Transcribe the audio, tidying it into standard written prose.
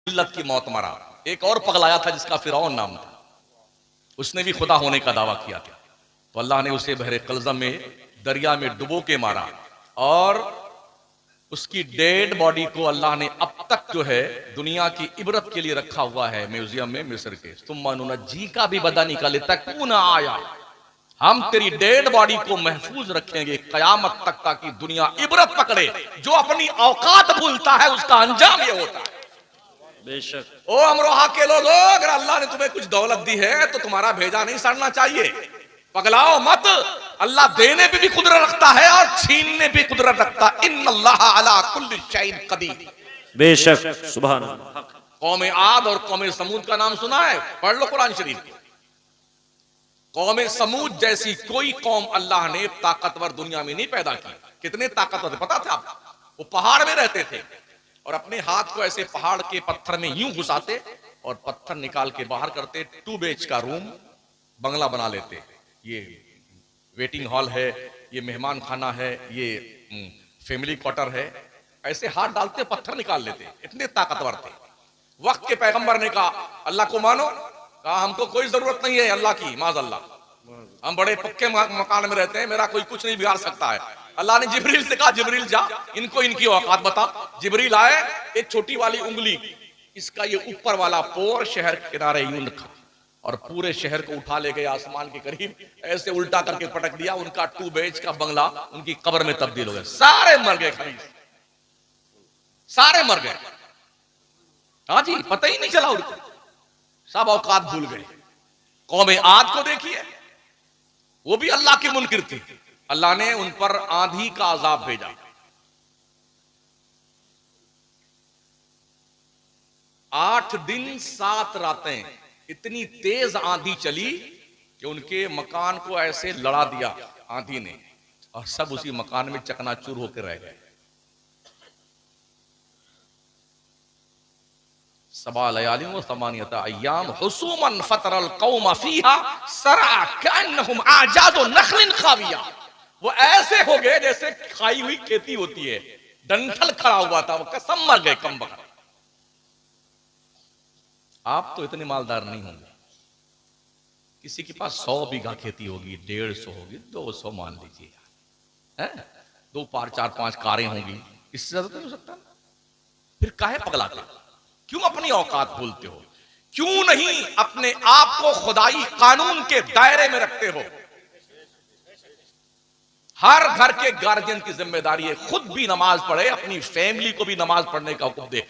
जिल्लत की मौत मरा। एक और पगलाया था जिसका फिरौन नाम था, उसने भी खुदा होने का दावा किया था। तो अल्लाह ने उसे बहरे कलज़म में दरिया में डुबो के मारा और उसकी डेड बॉडी को अल्लाह ने अब तक जो है दुनिया की इबरत के लिए रखा हुआ है म्यूजियम में मिस्र के। तुम जी का भी बदा निकाले तक न आया, हम तेरी डेड बॉडी को महफूज रखेंगे कयामत तक ताकि दुनिया इबरत पकड़े। जो अपनी औकात भूलता है उसका अंजाम ये होता है। बेशक। ओ अमरोहा के लोगों, अगर अल्लाह ने तुम्हें कुछ दौलत दी है तो तुम्हारा भेजा नहीं सड़ना चाहिए। पगलाओ मत, अल्लाह देने पे भी कुदरत रखता है और छीनने पे कुदरत रखता है। इन्नल्लाह अला कुल्लि शैइन कदीर। बेशक, सुभान अल्लाह। कौम आद और कौम समूद का नाम सुना है? पढ़ लो कुरान शरीफ। कौम समूद जैसी कोई कौम अल्लाह ने ताकतवर दुनिया में नहीं पैदा की। कितने ताकतवर थे पता था आपको? वो पहाड़ में रहते थे और अपने हाथ को ऐसे पहाड़ के पत्थर में यूं घुसाते और पत्थर निकाल के बाहर करते। 2 BHK का रूम बंगला बना लेते। ये वेटिंग हॉल है, ये मेहमान खाना है, ये फैमिली क्वार्टर है। ऐसे हाथ डालते पत्थर निकाल लेते। इतने ताकतवर थे। वक्त के पैगंबर ने कहा अल्लाह को मानो, कहा हमको कोई जरूरत नहीं है अल्लाह की, माज़अल्लाह, हम बड़े पक्के मकान में रहते हैं, मेरा कोई कुछ नहीं बिगाड़ सकता है। अल्लाह ने जिब्रील से कहा जिब्रील जा इनको इनकी औकात बता। जिब्रील आए, एक छोटी वाली उंगली, इसका ये ऊपर वाला पोर शहर के किनारे यूं रखा और पूरे शहर को उठा ले गए आसमान के करीब, ऐसे उल्टा करके पटक दिया। उनका 2 BHK का बंगला उनकी कब्र में तब्दील हो गया। सारे मर गए, खरीद सारे मर गए। हाँ जी, पता ही नहीं चला उनको, सब औकात भूल गए। कौम आद को देखिए, वो भी अल्लाह की मुनकिर थी। अल्लाह ने उन पर आंधी का अजाब भेजा। 8 दिन 7 रातें इतनी तेज आंधी चली कि उनके मकान को ऐसे लड़ा दिया आंधी ने और सब उसी मकान में चकनाचूर होकर रह गए। सबा लयालिन व समानियता अय्याम हुसूमन फतरल कौम फीहा सरा कअन्नहुम आजादु नखलिन खाविया। वो ऐसे हो गए जैसे खाई हुई खेती होती है, डंठल खड़ा हुआ था, वो कसम मर गए कमबख्त। आप तो इतने मालदार नहीं होंगे, किसी के पास 100 बीघा खेती होगी, 150 होगी, 200 मान लीजिए, 2 4 5 कारें होंगी, इससे ज्यादा तो हो सकता ना। फिर काहे पगलाते, क्यों अपनी औकात भूलते हो? क्यों नहीं अपने आप को खुदाई कानून के दायरे में रखते हो? हर घर के गार्जियन की जिम्मेदारी है खुद भी नमाज पढ़े, अपनी फैमिली को भी नमाज पढ़ने का हुक्म दे।